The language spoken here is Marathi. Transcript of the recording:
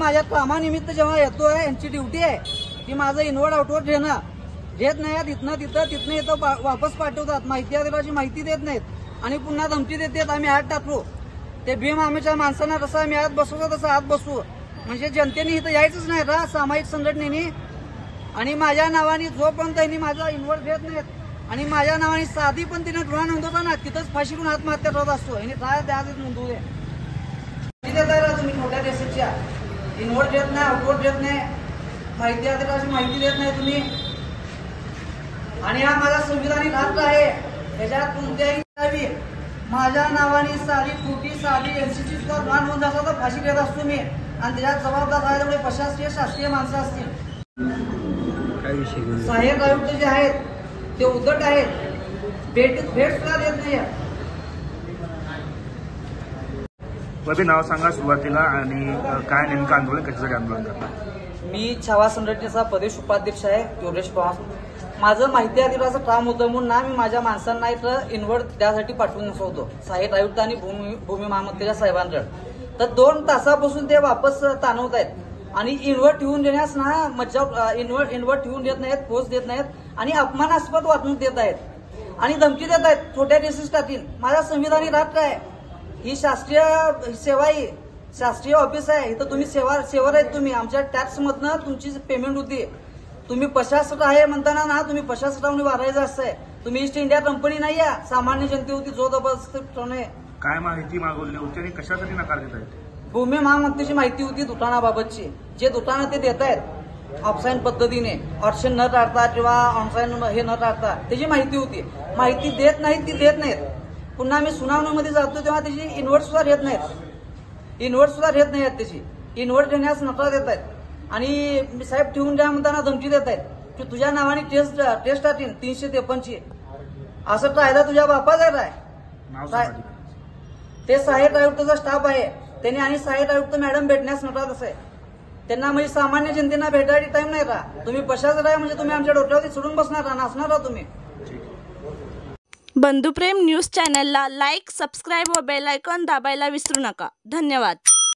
माझ्या कामानिमित्त जेव्हा येतोय, यांची ड्युटी आहे की माझं इनवर्ड आउटवर्ड घेणं, घेत नाही इथनं तिथनं इथं वापस पाठवतात, माहिती अधिकाराची माहिती देत नाहीत आणि पुन्हा धमकी देतात आम्ही आत टाकलो. ते भीम आर्मीच्या माणसांना तसं आम्ही आत बसवतो तसं आत बसू, म्हणजे जनतेने इथं यायचंच नाही का सामाजिक संघटनेने. आणि माझ्या नावाने जोपर्यंत त्यांनी माझा इन्व्हर्ट घेत नाहीत आणि माझ्या नावाने साधी पण तिने गुन्हा नोंदवता ना, तिथंच फाशी करून आत्महत्या करत असतो. आणि काय द्याच नोंदवू दे तुम्ही मोठ्या देशाच्या इन्व्हर्ट देत नाही, आउटवर्ड देत नाही, माहिती अधिकाराची माहिती देत नाही तुम्ही. आणि हा माझा संविधानिक हक्क आहे, त्याच्यात कोणत्याही माझ्या नावाने साधी खोटी साधी एनसीची सुद्धा गुन्हा नोंद असला तर फाशी देत असतो मी. आणि त्याच्यात जबाबदार आहे तेवढे प्रशासकीय शासकीय माणसं असतील. सहाय्यक आयुक्त जे आहेत ते उद्धट आहेत, भेट सुद्धा देत नाही. बाबी नाव सांगा सुरुवातीला आणि काय नेमकं आंदोलन कशासाठी आंदोलन करतात? मी छावा संघटनेचा प्रदेश उपाध्यक्ष आहे योगेश पवार. माझं माहिती अधिकाराचं काम होतं म्हणून ना मी माझ्या माणसांना इथं इन्व्हर्ट त्यासाठी पाठवून नसवतो सहाय्यक आयुक्त आणि भूमी महामंत्र्याच्या साहेबांकडे. तर 2 तासापासून ते वापस ताणवत आहेत आणि इन्व्हर्ट ठेवून देण्यास ना मज्जा इन्व्हर्ट ठेवून देत नाहीत, पोच देत नाहीत आणि अपमानास्पद वागणूक देत आहेत आणि धमकी देत आहेत. छोट्या डिस्ट्रिक्टातील माझा संविधानिक हक्क आहे, ही शासकीय सेवा आहे, शासकीय ऑफिस आहे, इथं तुम्ही सेवर आहेत. तुम्ही आमच्या टॅक्समधनं तुमची पेमेंट होती. तुम्ही प्रशासक आहे म्हणताना ना तुम्ही प्रशासकाने वारायचं असतंय. तुम्ही ईस्ट इंडिया कंपनी नाही आहे, सामान्य जनतेवरती जो जबरदस्त ठेवणे. काय माहिती मागवली होती आणि कशासाठी नकार देत आहेत? भूमी महामंत्र्याची माहिती होती दुकानाबाबतची, जे दुकानं ते देत आहेत ऑफलाईन पद्धतीने ऑप्शन न टाळता किंवा ऑनलाईन हे न टाळता त्याची माहिती होती. माहिती देत नाहीत, ती देत नाहीत. पुन्हा मी सुनावणीमध्ये जातो तेव्हा त्याची इन्व्हर्ट सुद्धा घेत नाहीत, त्याची इन्व्हर्ट घेण्यास नकार देत आहेत. आणि साहेब ठेवून द्या म्हणताना धमकी देत आहेत की तुझ्या नावाने टेस्ट टाकीन 353 असं कायदा तुझ्या बापाचा आहे. ते सहाय्यक आयुक्ताचा स्टाफ आहे त्यांनी आणि सहाय्यक आयुक्त मॅडम भेटण्यास नकार असं आहे. त्यांना म्हणजे सामान्य जनतेना भेटायची टाइम नाही का? तुम्ही प्रशासक आहे म्हणजे तुम्ही आमच्या डोक्यावरती चढून बसणार का, नाचणार का तुम्ही? बंधुप्रेम न्यूज चॅनलला लाईक, सबस्क्राईब व बेल आयकॉन दाबायला विसरू नका. धन्यवाद.